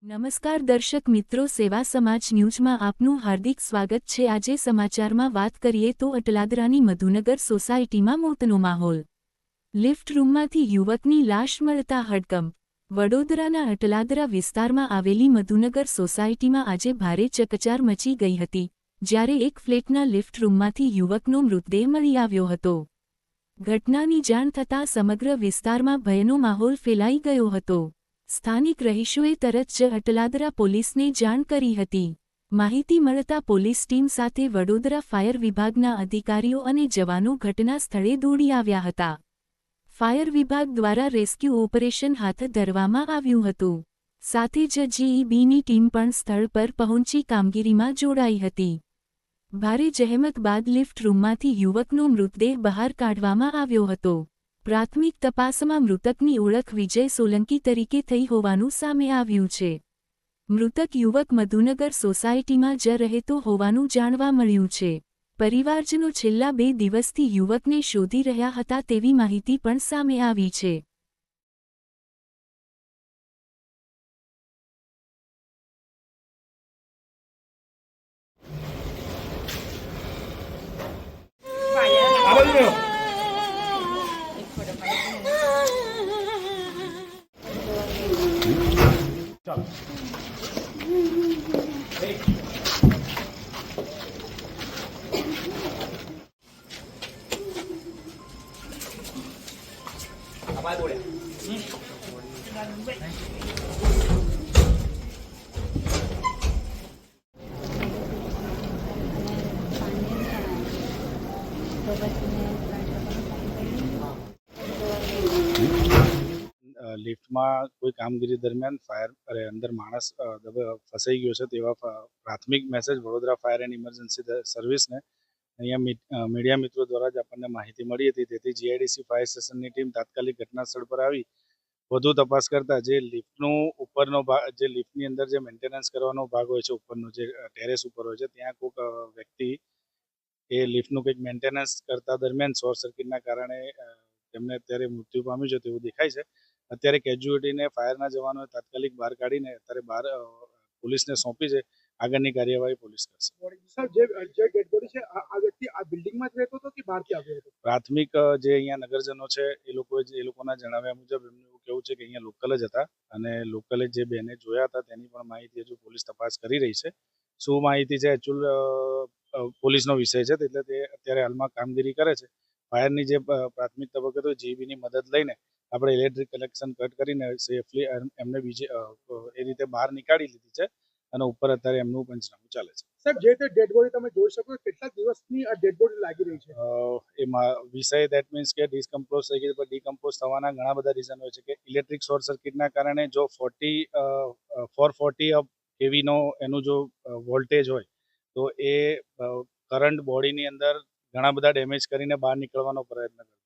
નમસ્કાર દર્શક મિત્રો, સેવા સમાજ ન્યૂઝમાં આપનું હાર્દિક સ્વાગત છે। આજે સમાચારમાં વાત કરીએ તો અટલાદરાની મધુનગર સોસાયટીમાં મોતનો માહોલ। લિફ્ટ રૂમમાંથી યુવકની લાશ મળતા હડકંપ। વડોદરાના અટલાદરા વિસ્તારમાં આવેલી મધુનગર સોસાયટીમાં આજે ભારે ચકચાર મચી ગઈ હતી, જ્યારે એક ફ્લેટના લિફ્ટ રૂમમાંથી યુવકનો મૃતદેહ મળી આવ્યો હતો। ઘટનાની જાણ થતાં સમગ્ર વિસ્તારમાં ભયનો માહોલ ફેલાઈ ગયો હતો। સ્થાનિક રહીશોએ તરત જ અટલાદરા પોલીસને જાણ કરી હતી। માહિતી મળતા પોલીસ ટીમ સાથે વડોદરા ફાયર વિભાગના અધિકારીઓ અને જવાનો ઘટના સ્થળે દોડી આવ્યા હતા। ફાયર વિભાગ દ્વારા રેસ્ક્યુ ઓપરેશન હાથ ધરવામાં આવ્યું હતું, સાથે જ જીઈબીની ટીમ પણ સ્થળ પર પહોંચી કામગીરીમાં જોડાઈ હતી। ભારે જહેમત બાદ લિફ્ટ રૂમમાંથી યુવકનો મૃતદેહ બહાર કાઢવામાં આવ્યો હતો। પ્રાથમિક તપાસમાં મૃતકની ઓળખ વિજય સોલંકી તરીકે થઈ હોવાનું સામે આવ્યું છે। મૃતક યુવક મધુનગર સોસાયટીમાં જ રહેતો હોવાનું જાણવા મળ્યું છે। પરિવારજનો છેલ્લા 2 દિવસથી યુવકને શોધી રહ્યા હતા તેવી માહિતી પણ સામે આવી છે। લિફ્ટમાં કોઈ કામગીરી દરમિયાન ફાયર અંદર માણસ ફસાઈ ગયો છે તેવા પ્રાથમિક message Vadodara fire and emergency સર્વિસને અહીંયા મીડિયા મિત્રો દ્વારા જ આપણને માહિતી મળી હતી। તેથી જીઆઈડીસી ફાયર સ્ટેશનની ટીમ તાત્કાલિક ઘટના સ્થળ પર આવી વધુ તપાસ કરતા જે લિફ્ટનું ઉપરનો ભાગ, જે લિફ્ટની અંદર જે મેન્ટેનન્સ કરવાનો ભાગ હોય છે, ઉપરનો જે ટેરેસ ઉપર હોય છે, ત્યાં કોઈક વ્યક્તિ એ લિફ્ટનું કંઈક મેન્ટેનન્સ કરતા દરમિયાન શોર્ટ સર્કિટના કારણે તેમને અત્યારે મૃત્યુ પામ્યું છે તેવું દેખાય છે। અત્યારે કેજ્યુઅલિટીને ફાયરના જવાનોએ તાત્કાલિક બહાર કાઢીને અત્યારે બહાર પોલીસને સોંપી છે। આગળની કાર્યવાહી પોલીસ કરશે। પ્રાથમિક જે અહીંયા નગરજનો છે એ લોકોના જણાવ્યા મુજબ એમનું એવું કહેવું છે કે અહીંયા લોકલ જ હતા અને લોકલે જે બેને જોયા હતા તેની પણ માહિતી હજુ પોલીસ તપાસ કરી રહી છે। શું માહિતી છે એકચ્યુઅલ પોલીસનો વિષય છે, એટલે તે અત્યારે હાલમાં કામગીરી કરે છે। ફાયરની જે પ્રાથમિક તબક્કે તો જીબીની મદદ લઈને આપણે ઇલેક્ટ્રિક કનેક્શન કટ કરીને સેફલી એમને બીજી એ રીતે બહાર નીકાળી લીધી છે અને ઉપર અત્યારે એમનું પંચનામું ચાલે છે। સાહેબ, જે તે ડેડ બોડી તમે જોઈ શકો કેટલા દિવસની આ ડેડ બોડી લાગી રહી છે? એમાં વિષય દેટ મીન્સ કે ડિસ્કમ્પોઝ થઈ ગઈ, પણ ડિકમ્પોઝ થવાના ઘણા બધા રીઝન હોય છે કે ઇલેક્ટ્રિક શોર્ટ સર્કિટના કારણે જો 440 કેવીનો એનું જો વોલ્ટેજ હોય તો એ કરંટ બોડીની અંદર ઘણા બધા ડેમેજ કરીને બહાર નીકળવાનો પ્રયત્ન કરતો